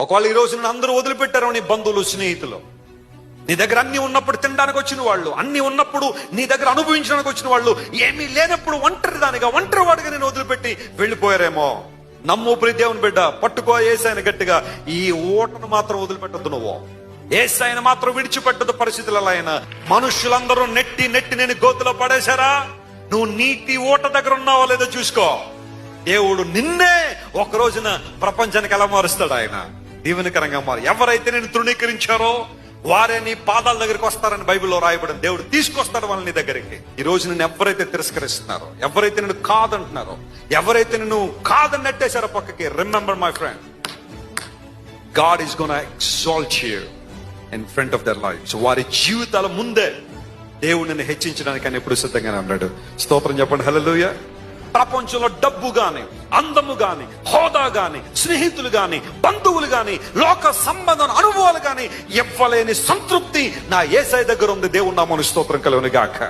ఒకవేళ ఈ రోజు నన్ను అందరూ వదిలిపెట్టారు, నీ బంధువులు, స్నేహితులు, నీ దగ్గర అన్ని ఉన్నప్పుడు తినడానికి వచ్చిన వాళ్ళు, అన్ని ఉన్నప్పుడు నీ దగ్గర అనుభవించడానికి వచ్చిన వాళ్ళు, ఏమీ లేనప్పుడు ఒంటరి వాడిగా నేను వదిలిపెట్టి వెళ్ళిపోయారేమో. నమ్ము ప్రియ దేవుని బిడ్డ, పట్టుకో యేసయ్యను గట్టిగా. ఈ ఓటను మాత్రం వదిలిపెట్టద్దు. నువ్వు యేసయ్యను మాత్రం విడిచిపెట్టదు పరిస్థితులలో. ఆయన మనుషులందరూ నెట్టి నేను గోతులో పడేశారా? నువ్వు నీటి ఓట దగ్గర ఉన్నావో లేదో చూసుకో. దేవుడు నిన్నే ఒక రోజున ప్రపంచానికి ఎలా మారుస్తాడు. ఆయన దీవెనకరంగా మారు. ఎవరైతే నేను తృణీకరించారో వారే నీ పాదాల దగ్గరికి వస్తారని బైబిల్లో రాయబడింది. దేవుడు తీసుకొస్తాడు వాళ్ళని నీ దగ్గరికి. ఈ రోజు నేను ఎవరైతే తిరస్కరిస్తున్నారో, ఎవరైతే నేను కాదంటున్నారో, ఎవరైతే నేను కాదని నెట్టేశారో పక్కకి, remember my friend, God is gonna exalt you in front of their life. So వారి జీవితాల ముందే దేవుడు నిన్ను హెచ్చించడానికి ఆయన ఎప్పుడు సిద్ధంగానే ఉన్నాడు. స్తోత్రం చెప్పండి, హల్లెలూయా. ప్రపంచంలో డబ్బు గాని, అందము గాని, హోదా గాని, స్నేహితులు గాని, బంధువులు గాని, లోక సంబంధం అనుభవాలు గాని ఇవ్వలేని సంతృప్తి నా యేసయ్య దగ్గర ఉంది. దేవుని నామమున స్తోత్రం కలుగును గాక.